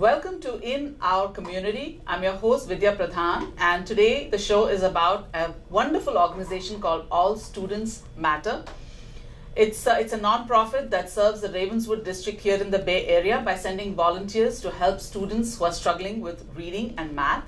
Welcome to In Our Community. I'm your host Vidya Pradhan, and today the show is about a wonderful organization called All Students Matter. It's a non-profit that serves the Ravenswood district here in the Bay Area by sending volunteers to help students who are struggling with reading and math.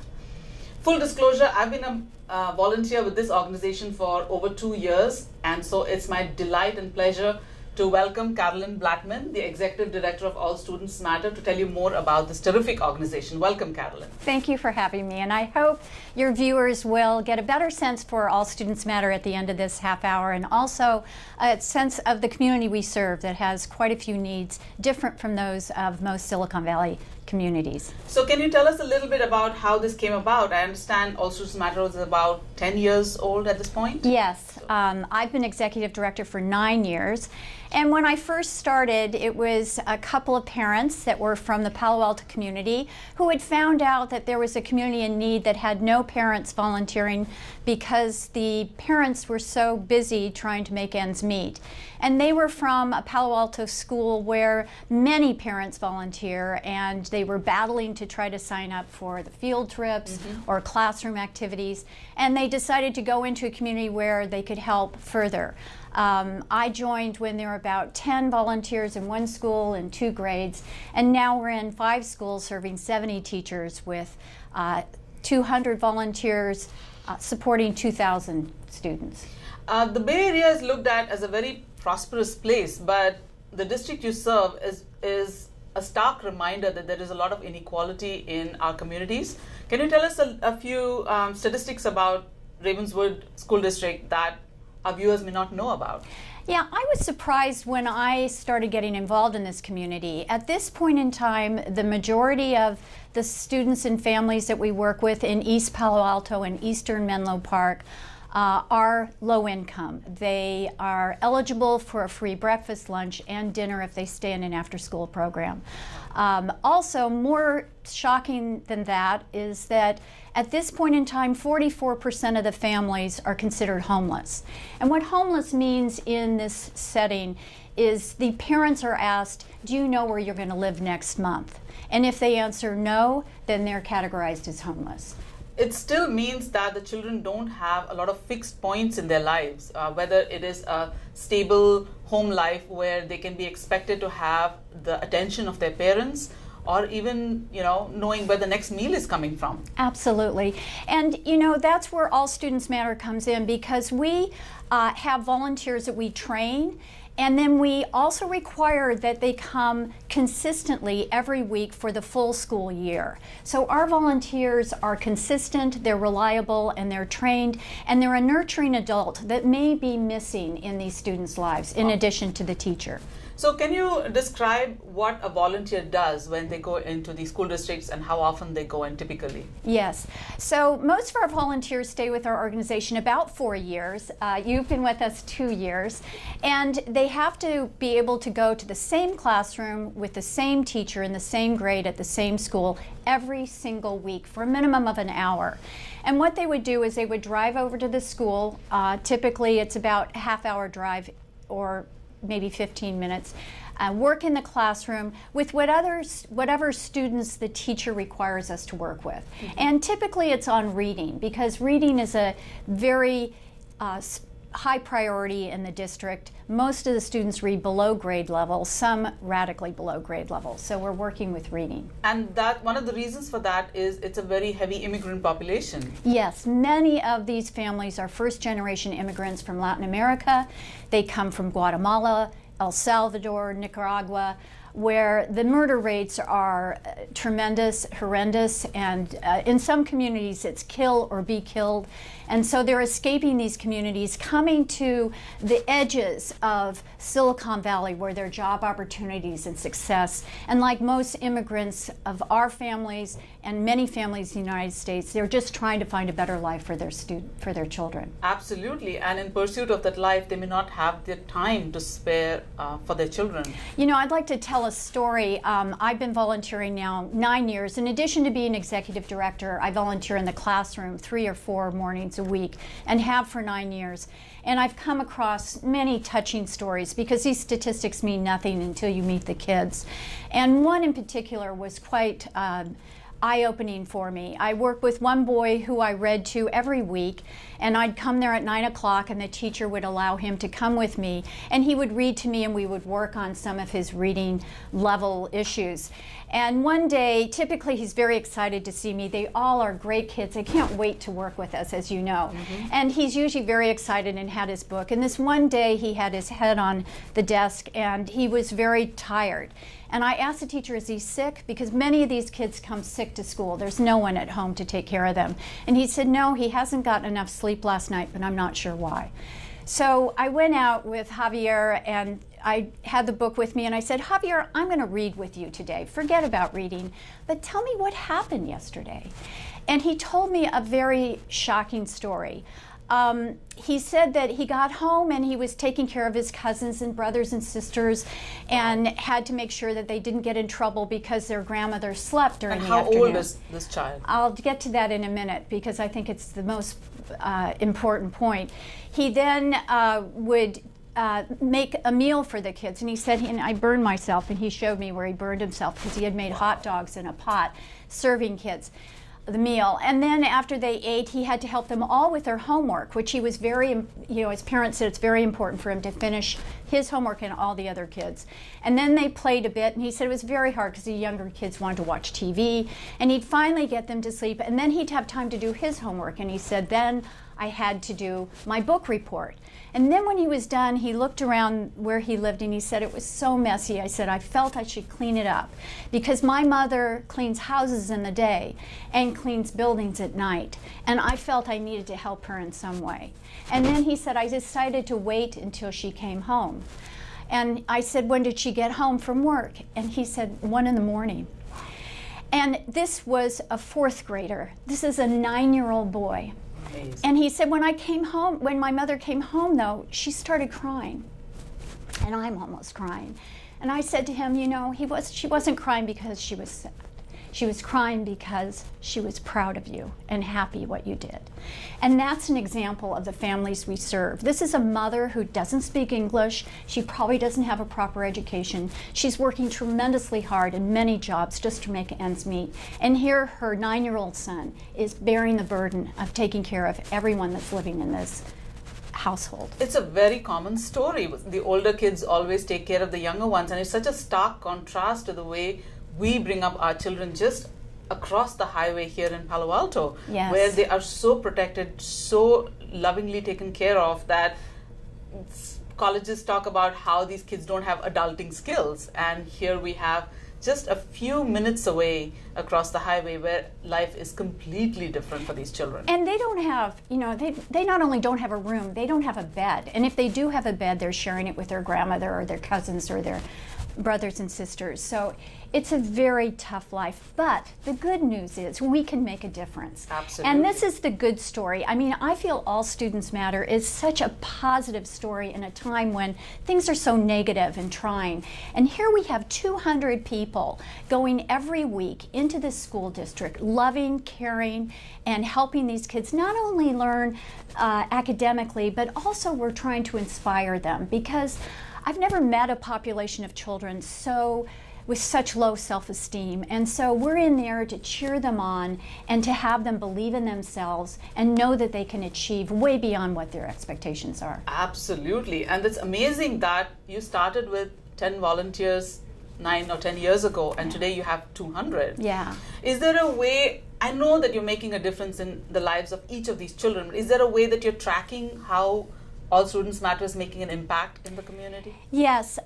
Full disclosure, I've been a volunteer with this organization for over 2 years, and so it's my delight and pleasure to welcome Carolyn Blackman, the Executive Director of All Students Matter, to tell you more about this terrific organization. Welcome, Carolyn. Thank you for having me, and I hope your viewers will get a better sense for All Students Matter at the end of this half hour, and also a sense of the community we serve that has quite a few needs different from those of most Silicon Valley communities. So can you tell us a little bit about how this came about? I understand All Students Matter is about 10 years old at this point? Yes, I've been Executive Director for 9 years. And when I first started, it was a couple of parents that were from the Palo Alto community who had found out that there was a community in need that had no parents volunteering because the parents were so busy trying to make ends meet. And they were from a Palo Alto school where many parents volunteer, and they were battling to try to sign up for the field trips or classroom activities. And they decided to go into a community where they could help further. I joined when there were about 10 volunteers in one school in 2 grades, and now we're in 5 schools serving 70 teachers with 200 volunteers supporting 2,000 students. The Bay Area is looked at as a very prosperous place, but the district you serve is a stark reminder that there is a lot of inequality in our communities. Can you tell us a few statistics about Ravenswood School District that our viewers may not know about? Yeah, I was surprised when I started getting involved in this community. At this point in time, the majority of the students and families that we work with in East Palo Alto and Eastern Menlo Park are low income. They are eligible for a free breakfast, lunch, and dinner if they stay in an after-school program. Also, more shocking than that is that at this point in time, 44% of the families are considered homeless. And what homeless means in this setting is the parents are asked, do you know where you're going to live next month? And if they answer no, then they're categorized as homeless. It still means that the children don't have a lot of fixed points in their lives, whether it is a stable home life where they can be expected to have the attention of their parents, or even, knowing where the next meal is coming from. Absolutely. And, that's where All Students Matter comes in, because we have volunteers that we train, and then we also require that they come consistently every week for the full school year. So our volunteers are consistent, they're reliable, and they're trained, and they're a nurturing adult that may be missing in these students' lives, in addition to the teacher. So can you describe what a volunteer does when they go into the school districts and how often they go in typically? Yes. So most of our volunteers stay with our organization about 4 years. You've been with us 2 years. And they have to be able to go to the same classroom with the same teacher in the same grade at the same school every single week for a minimum of an hour. And what they would do is they would drive over to the school. Typically it's about a half-hour drive or maybe 15 minutes, work in the classroom with whatever students the teacher requires us to work with. And typically it's on reading, because reading is a very high priority in the district. Most of the students read below grade level, some radically below grade level. So we're working with reading. And that one of the reasons for that is it's a very heavy immigrant population. Yes, many of these families are first-generation immigrants from Latin America. They come from Guatemala, El Salvador, Nicaragua, where the murder rates are tremendous, horrendous, and in some communities it's kill or be killed. And so they're escaping these communities, coming to the edges of Silicon Valley where there are job opportunities and success. And like most immigrants of our families and many families in the United States, they're just trying to find a better life for their children. Absolutely. And in pursuit of that life, they may not have the time to spare for their children. I'd like to tell tell a story. I've been volunteering now 9 years. In addition to being executive director, I volunteer in the classroom 3 or 4 mornings a week and have for 9 years. And I've come across many touching stories because these statistics mean nothing until you meet the kids. And one in particular was quite eye-opening for me. I work with one boy who I read to every week, and I'd come there at 9 o'clock and the teacher would allow him to come with me, and he would read to me and we would work on some of his reading level issues. And one day, typically he's very excited to see me. They all are great kids. They can't wait to work with us, as you know. And he's usually very excited and had his book. And this one day he had his head on the desk and he was very tired. And I asked the teacher, is he sick? Because many of these kids come sick to school. There's no one at home to take care of them. And he said, no, he hasn't gotten enough sleep last night, but I'm not sure why. So I went out with Javier and I had the book with me and I said, Javier, I'm going to read with you today. Forget about reading, but tell me what happened yesterday. And he told me a very shocking story. He said that he got home and he was taking care of his cousins and brothers and sisters and had to make sure that they didn't get in trouble because their grandmother slept during the afternoon. How old is this child? I'll get to that in a minute because I think it's the most important point. He then would make a meal for the kids, and he said, and I burned myself, and he showed me where he burned himself because he had made hot dogs in a pot serving kids the meal. And then after they ate, he had to help them all with their homework, which he was very, his parents said it's very important for him to finish his homework and all the other kids. And then they played a bit, and he said it was very hard because the younger kids wanted to watch TV, and he'd finally get them to sleep, and then he'd have time to do his homework. And he said, then I had to do my book report. And then when he was done, he looked around where he lived and he said it was so messy. I said, I felt I should clean it up because my mother cleans houses in the day and cleans buildings at night. And I felt I needed to help her in some way. And then he said, I decided to wait until she came home. And I said, when did she get home from work? And he said, 1 in the morning. And this was a 4th grader. This is a 9-year-old boy. Amazing. And he said, when I came home, when my mother came home, though, she started crying. And I'm almost crying. And I said to him, she wasn't crying because she was sad. She was crying because she was proud of you and happy what you did. And that's an example of the families we serve. This is a mother who doesn't speak English. She probably doesn't have a proper education. She's working tremendously hard in many jobs just to make ends meet. And here her 9-year-old son is bearing the burden of taking care of everyone that's living in this household. It's a very common story. The older kids always take care of the younger ones, and it's such a stark contrast to the way we bring up our children just across the highway here in Palo Alto, Yes. where they are so protected, so lovingly taken care of that colleges talk about how these kids don't have adulting skills. And here we have just a few minutes away across the highway where life is completely different for these children. And they don't have, they not only don't have a room, they don't have a bed. And if they do have a bed, they're sharing it with their grandmother or their cousins or their brothers and sisters. So it's a very tough life. But the good news is we can make a difference. Absolutely. And this is the good story. I mean, I feel All Students Matter is such a positive story in a time when things are so negative and trying. And here we have 200 people going every week into this school district, loving, caring, and helping these kids not only learn academically, but also we're trying to inspire them, because I've never met a population of children with such low self-esteem. And so we're in there to cheer them on and to have them believe in themselves and know that they can achieve way beyond what their expectations are. Absolutely. And it's amazing that you started with 10 volunteers 9 or 10 years ago, and today you have 200. Yeah. Is there a way, I know that you're making a difference in the lives of each of these children, but is there a way that you're tracking how All Students Matter is making an impact in the community? Yes,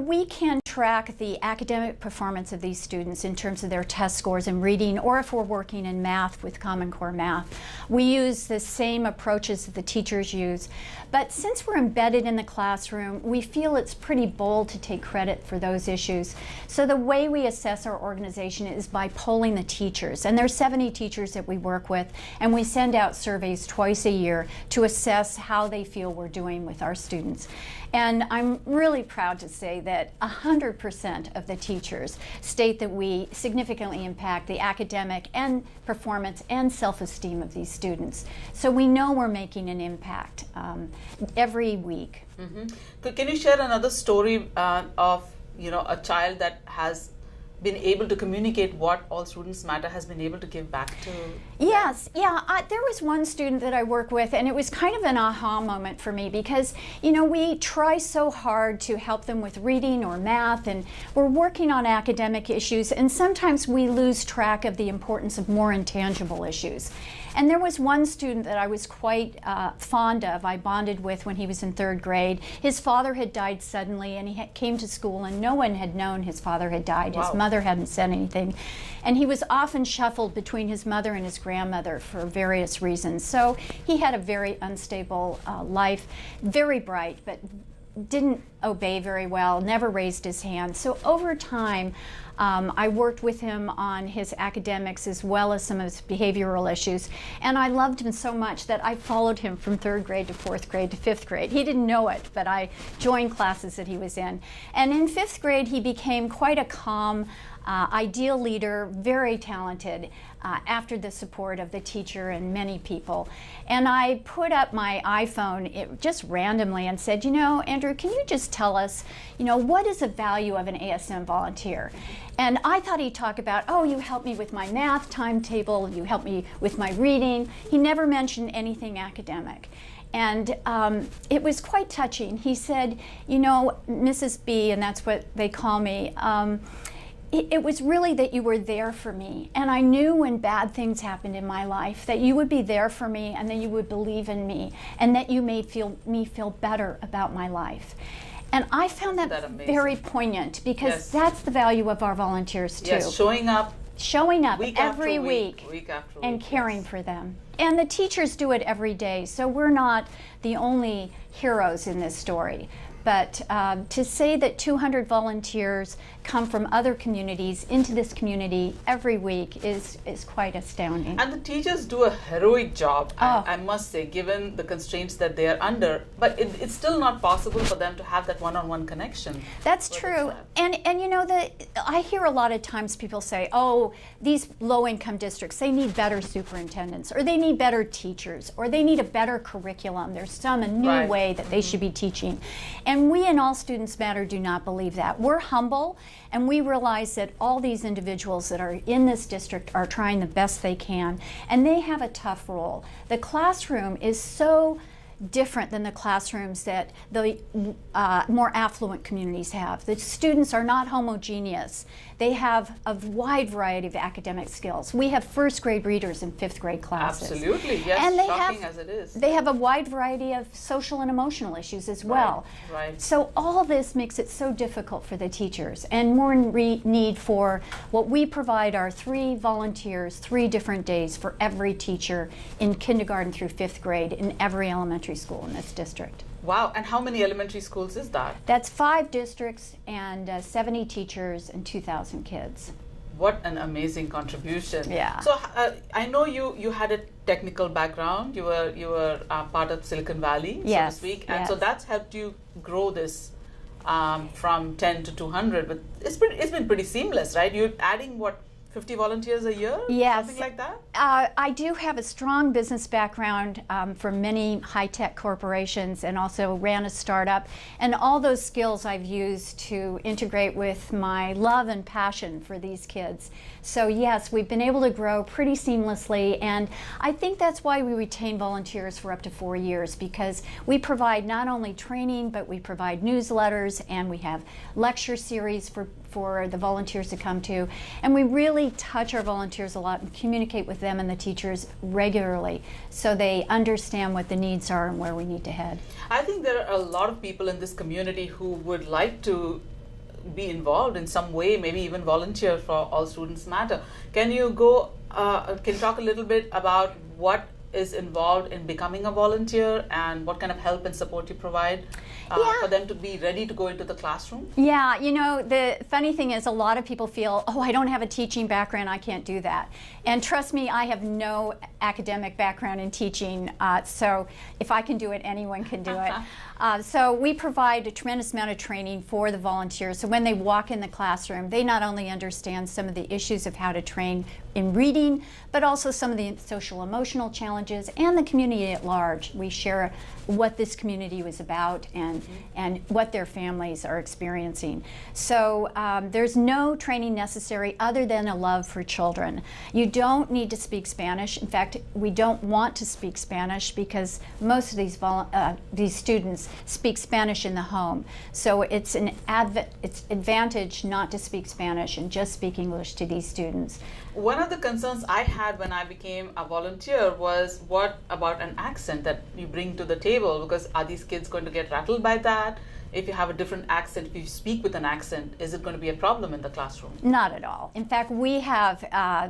we can track the academic performance of these students in terms of their test scores in reading, or if we're working in math with Common Core Math. We use the same approaches that the teachers use, but since we're embedded in the classroom, we feel it's pretty bold to take credit for those issues. So the way we assess our organization is by polling the teachers, and there's 70 teachers that we work with, and we send out surveys twice a year to assess how they feel deal we're doing with our students. And I'm really proud to say that 100% of the teachers state that we significantly impact the academic and performance and self-esteem of these students. So we know we're making an impact every week. Can you share another story of a child that has been able to communicate what All Students Matter has been able to give back to? Yes, there was one student that I work with, and it was kind of an aha moment for me because, we try so hard to help them with reading or math, and we're working on academic issues, and sometimes we lose track of the importance of more intangible issues. And there was one student that I was quite fond of. I bonded with when he was in 3rd grade. His father had died suddenly, and he came to school, and no one had known his father had died. Wow. His mother hadn't said anything. And he was often shuffled between his mother and his grandmother for various reasons. So he had a very unstable life, very bright, but didn't obey very well, never raised his hand. So over time, I worked with him on his academics as well as some of his behavioral issues. And I loved him so much that I followed him from 3rd grade to 4th grade to 5th grade. He didn't know it, but I joined classes that he was in. And in 5th grade, he became quite a calm, ideal leader, very talented, after the support of the teacher and many people. And I put up my iPhone just randomly and said, Andrew, can you just tell us, what is the value of an ASM volunteer? And I thought he'd talk about, you help me with my math timetable, you help me with my reading. He never mentioned anything academic. And it was quite touching. He said, Mrs. B, and that's what they call me, it was really that you were there for me. And I knew when bad things happened in my life that you would be there for me and that you would believe in me and that you made me feel better about my life. And I found that very poignant because that's the value of our volunteers too. Yes, showing up week every week after week, and caring for them. And the teachers do it every day, so we're not the only heroes in this story. But to say that 200 volunteers come from other communities into this community every week is quite astounding. And the teachers do a heroic job, I must say, given the constraints that they are under. But it's still not possible for them to have that one-on-one connection. That's true. And I hear a lot of times people say, these low-income districts, they need better superintendents, or they need better teachers, or they need a better curriculum. There's a new way that they should be teaching. And we in All Students Matter do not believe that. We're humble, and we realize that all these individuals that are in this district are trying the best they can, and they have a tough role. The classroom is so different than the classrooms that the more affluent communities have. The students are not homogeneous. They have a wide variety of academic skills. We have 1st grade readers in 5th grade classes. Absolutely, yes, and shocking as it is. They have a wide variety of social and emotional issues as well. Right. So all this makes it so difficult for the teachers, and more need for what we provide are 3 volunteers, 3 different days for every teacher in kindergarten through 5th grade in every elementary school in this district. Wow, and how many elementary schools is that? That's 5 districts and 70 teachers and 2,000 kids. What an amazing contribution! Yeah. So I know you had a technical background. You were part of Silicon Valley, so to speak, and so that's helped you grow this from 10 to 200. But it's been pretty seamless, right? You're adding 50 volunteers a year? Yes. Something like that? I do have a strong business background from many high-tech corporations, and also ran a startup. And all those skills I've used to integrate with my love and passion for these kids. So yes, we've been able to grow pretty seamlessly, and I think that's why we retain volunteers for up to 4 years, because we provide not only training, but we provide newsletters, and we have lecture series for the volunteers to come to. And we really touch our volunteers a lot and communicate with them and the teachers regularly so they understand what the needs are and where we need to head. I think there are a lot of people in this community who would like to be involved in some way, maybe even volunteer for All Students Matter. Can you talk a little bit about what is involved in becoming a volunteer and what kind of help and support you provide for them to be ready to go into the classroom? Yeah, you know, the funny thing is a lot of people feel, oh, I don't have a teaching background, I can't do that. And trust me, I have no academic background in teaching, so if I can do it, anyone can do it. So we provide a tremendous amount of training for the volunteers. So when they walk in the classroom, they not only understand some of the issues of how to train in reading, but also some of the social emotional challenges and the community at large. We share what this community was about and what their families are experiencing. So there's no training necessary other than a love for children. You don't need to speak Spanish. In fact, we don't want to speak Spanish because most of these students speak Spanish in the home. So it's it's advantage not to speak Spanish and just speak English to these students. One of the concerns I had when I became a volunteer was, what about an accent that you bring to the table? Because are these kids going to get rattled by that? If you have a different accent, if you speak with an accent, is it going to be a problem in the classroom? Not at all. In fact, we have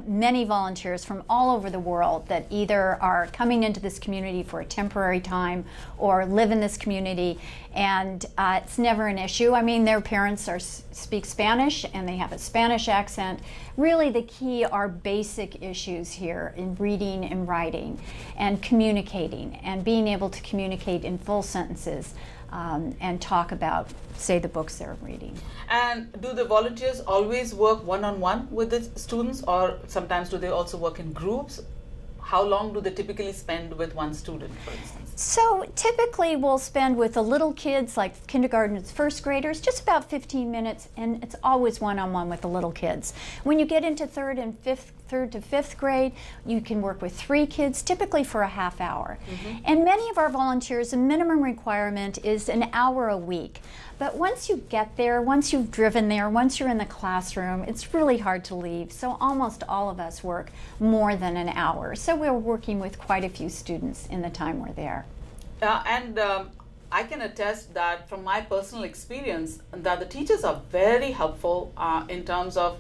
many volunteers from all over the world that either are coming into this community for a temporary time or live in this community, and it's never an issue. I mean, their parents speak Spanish and they have a Spanish accent. Really, the key are basic issues here in reading and writing and communicating and being able to communicate in full sentences. And talk about, say, the books they're reading. And do the volunteers always work one-on-one with the students, or sometimes do they also work in groups? How long do they typically spend with one student, for instance? So typically we'll spend with the little kids, like kindergarten and first graders, just about 15 minutes, and it's always one-on-one with the little kids. When you get into third to fifth grade, you can work with 3 kids, typically for a half hour. And many of our volunteers, the minimum requirement is an hour a week. But once you get there, once you've driven there, once you're in the classroom, it's really hard to leave. So almost all of us work more than an hour. So we're working with quite a few students in the time we're there. I can attest that from my personal experience that the teachers are very helpful in terms of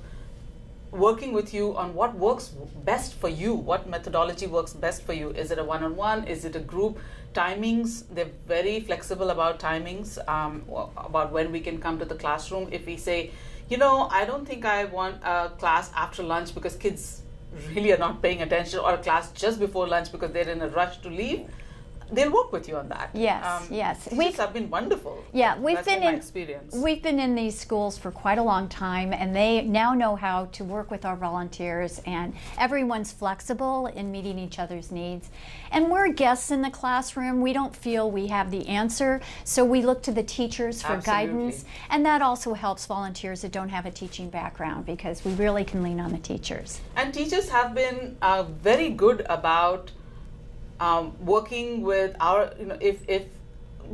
working with you on what works best for you, what methodology works best for you. Is it a one-on-one? Is it a group? Timings, they're very flexible about timings, about when we can come to the classroom. If we say, you know, I don't think I want a class after lunch because kids really are not paying attention, or a class just before lunch because they're in a rush to leave, they'll work with you on that. Yes, yes. Teachers have been wonderful. Yeah, That's been my experience. We've been in these schools for quite a long time, and they now know how to work with our volunteers, and everyone's flexible in meeting each other's needs. And we're guests in the classroom. We don't feel we have the answer, so we look to the teachers for guidance, and that also helps volunteers that don't have a teaching background, because we really can lean on the teachers. And teachers have been very good about working with our, if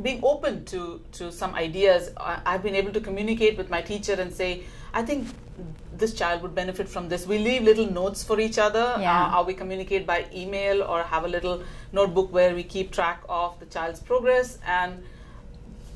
being open to some ideas. I've been able to communicate with my teacher and say, I think this child would benefit from this. We leave little notes for each other, or we communicate by email, or have a little notebook where we keep track of the child's progress. And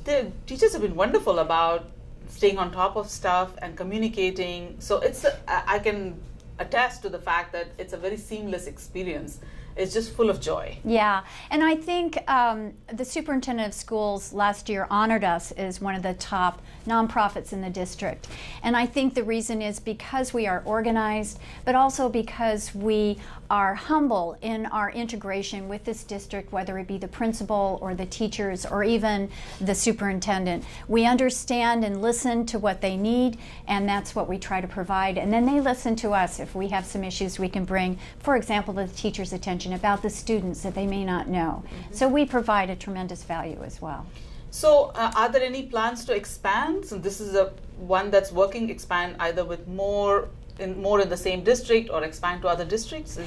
the teachers have been wonderful about staying on top of stuff and communicating. So I can attest to the fact that it's a very seamless experience. It's just full of joy. Yeah, and I think the superintendent of schools last year honored us as one of the top nonprofits in the district. And I think the reason is because we are organized, but also because we are humble in our integration with this district, whether it be the principal or the teachers or even the superintendent. We understand and listen to what they need, and that's what we try to provide. And then they listen to us if we have some issues we can bring, for example, to the teacher's attention about the students that they may not know. So we provide a tremendous value as well. So are there any plans to expand? So this is one that's working, expand either with more in the same district, or expand to other districts?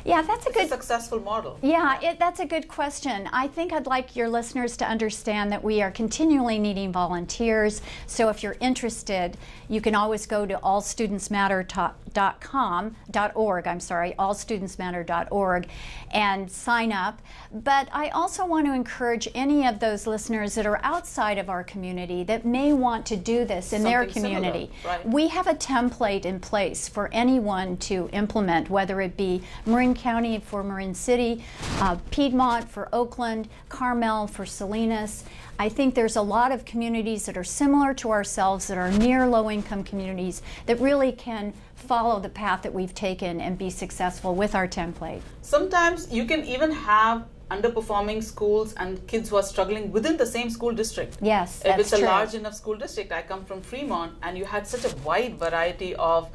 Yeah, that's a good successful model. Yeah, that's a good question. I think I'd like your listeners to understand that we are continually needing volunteers. So if you're interested, you can always go to allstudentsmatter.org, and sign up. But I also want to encourage any of those listeners that are outside of our community that may want to do this in their community. Right. We have a template in place for anyone to implement, whether it be marine Marin County for Marin City, Piedmont for Oakland, Carmel for Salinas. I think there's a lot of communities that are similar to ourselves that are near low-income communities that really can follow the path that we've taken and be successful with our template. Sometimes you can even have underperforming schools and kids who are struggling within the same school district. Yes, if that's it's a true. large enough school district. I come from Fremont, and you had such a wide variety of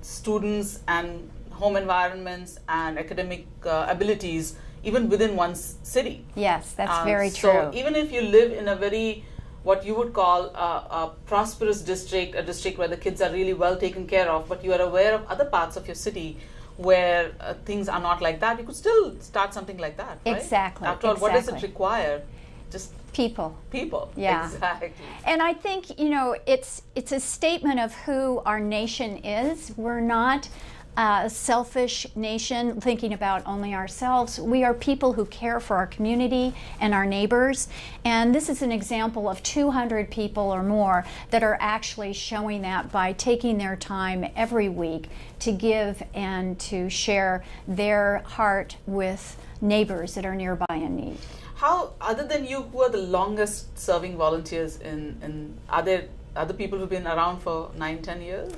students and home environments and academic abilities even within one city. Yes, that's very so true. even if you live in a very, what you would call a prosperous district, a district where the kids are really well taken care of, but you are aware of other parts of your city where things are not like that, you could still start something like that, right? Exactly. After all, what does it exactly. require? Just People. people. Yeah. Exactly. And I think, you know, it's a statement of who our nation is. We're not a selfish nation thinking about only ourselves. We are people who care for our community and our neighbors. And this is an example of 200 people or more that are actually showing that by taking their time every week to give and to share their heart with neighbors that are nearby in need. How, other than you, who are the longest serving volunteers are there other people who've been around for 9-10 years?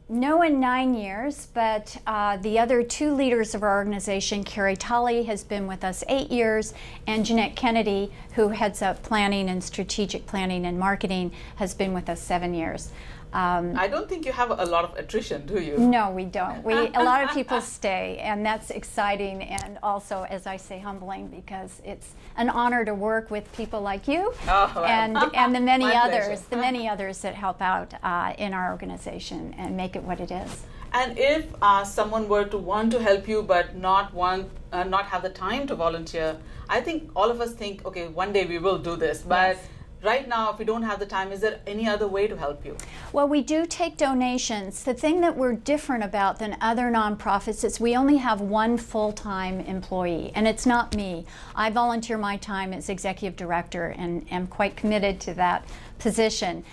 No, in 9 years, but the other two leaders of our organization, Carrie Tully has been with us 8 years, and Jeanette Kennedy, who heads up planning and strategic planning and marketing, has been with us 7 years. I don't think you have a lot of attrition, do you? No, we don't. A lot of people stay, and that's exciting and also, as I say, humbling, because it's an honor to work with people like you and the many My others, pleasure. that help out in our organization and make it what it is. And if someone were to want to help you but not have the time to volunteer, I think all of us think, okay, one day we will do this, but Yes. right now, if we don't have the time, is there any other way to help you? Well, we do take donations. The thing that we're different about than other nonprofits is we only have one full-time employee, and it's not me. I volunteer my time as executive director and am quite committed to that position.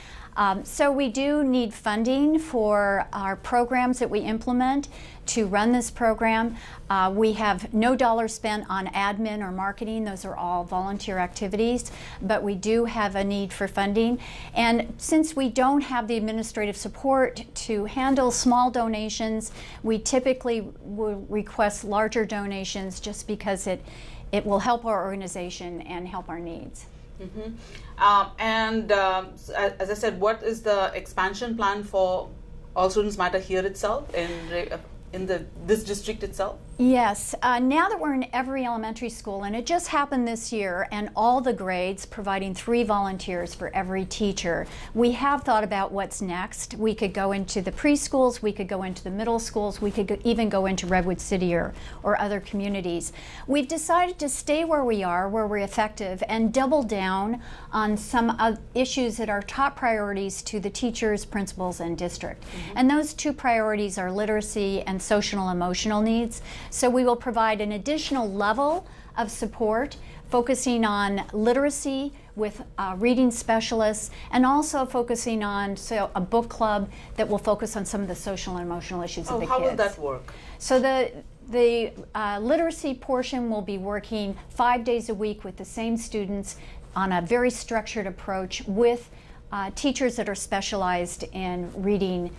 So we do need funding for our programs that we implement to run this program. We have no dollars spent on admin or marketing. Those are all volunteer activities, but we do have a need for funding. And since we don't have the administrative support to handle small donations, we typically will request larger donations just because it will help our organization and help our needs. Mm-hmm. As I said, what is the expansion plan for All Students Matter here itself, in this district itself? Yes, now that we're in every elementary school, and it just happened this year, and all the grades providing 3 volunteers for every teacher, we have thought about what's next. We could go into the preschools, we could go into the middle schools, we could even go into Redwood City or other communities. We've decided to stay where we are, where we're effective, and double down on some issues that are top priorities to the teachers, principals, and district. Mm-hmm. And those 2 priorities are literacy and social and emotional needs. So we will provide an additional level of support focusing on literacy with reading specialists, and also focusing on a book club that will focus on some of the social and emotional issues of the kids. How will that work? So the literacy portion will be working 5 days a week with the same students on a very structured approach with teachers that are specialized in reading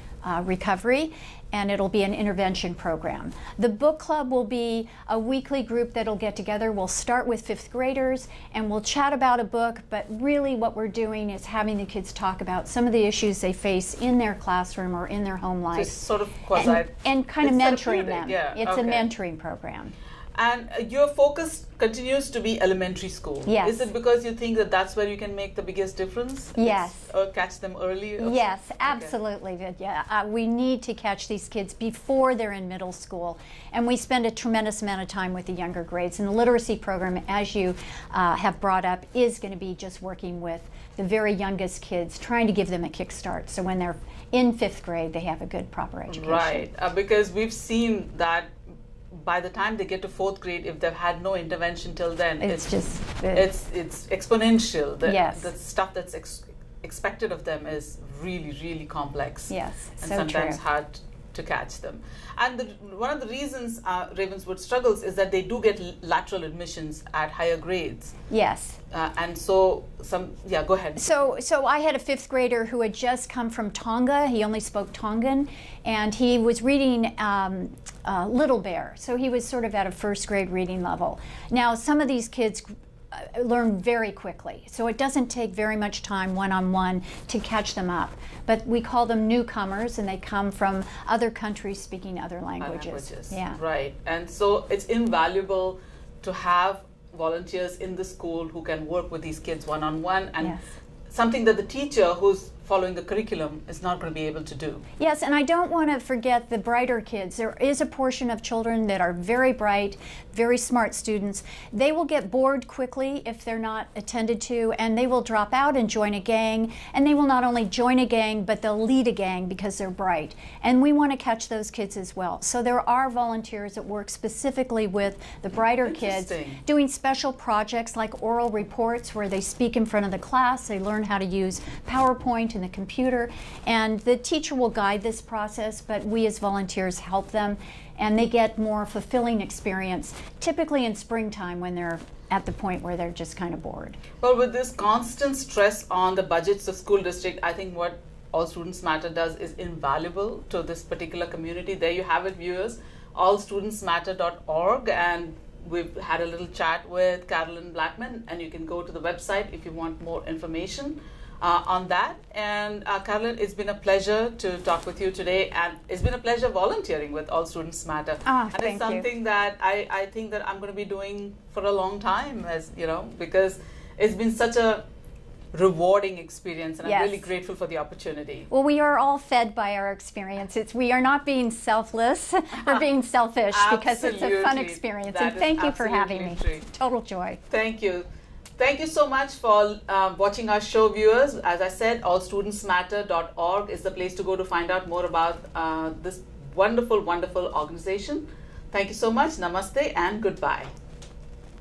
recovery, and it'll be an intervention program. The book club will be a weekly group that'll get together. We'll start with 5th graders and we'll chat about a book, but really what we're doing is having the kids talk about some of the issues they face in their classroom or in their home life. So it's sort of quasi... And kind of mentoring them. Yeah, it's okay. a mentoring program. And your focus continues to be elementary school. Yes. Is it because you think that that's where you can make the biggest difference? Yes. Or catch them early? Yes, absolutely, Vidya. We need to catch these kids before they're in middle school. And we spend a tremendous amount of time with the younger grades. And the literacy program, as you have brought up, is going to be just working with the very youngest kids, trying to give them a kickstart. So when they're in 5th grade, they have a good, proper education. Right, because we've seen that by the time they get to 4th grade, if they've had no intervention till then, it's exponential. Yes. The stuff that's expected of them is really, really complex. Yes, and so sometimes true. hard to catch them. And one of the reasons Ravenswood struggles is that they do get lateral admissions at higher grades. Yes. And so go ahead. So I had a fifth grader who had just come from Tonga. He only spoke Tongan, and he was reading Little Bear. So he was sort of at a first grade reading level. Now, some of these kids learn very quickly, so it doesn't take very much time one-on-one to catch them up. But we call them newcomers, and they come from other countries speaking other languages. Yeah. Right. And so it's invaluable to have volunteers in the school who can work with these kids one-on-one, and yes. something that the teacher who's following the curriculum is not going to be able to do. Yes, and I don't want to forget the brighter kids. There is a portion of children that are very bright, very smart students. They will get bored quickly if they're not attended to, and they will drop out and join a gang. And they will not only join a gang, but they'll lead a gang because they're bright. And we want to catch those kids as well. So there are volunteers that work specifically with the brighter kids, doing special projects like oral reports where they speak in front of the class. They learn how to use PowerPoint and the computer, and the teacher will guide this process, but we as volunteers help them, and they get more fulfilling experience, typically in springtime when they're at the point where they're just kind of bored. Well, with this constant stress on the budgets of school district, I think what All Students Matter does is invaluable to this particular community. There you have it, viewers, allstudentsmatter.org, and we've had a little chat with Carolyn Blackman, and you can go to the website if you want more information on that. And Carolyn, it's been a pleasure to talk with you today, and it's been a pleasure volunteering with All Students Matter. And it's something that I think that I'm going to be doing for a long time, as you know, because it's been such a rewarding experience, and yes. I'm really grateful for the opportunity. Well, we are all fed by our experiences. We are not being selfless or being selfish because it's a fun experience. That and thank you for having me. True. Total joy. Thank you. Thank you so much for watching our show, viewers. As I said, allstudentsmatter.org is the place to go to find out more about this wonderful, wonderful organization. Thank you so much. Namaste and goodbye.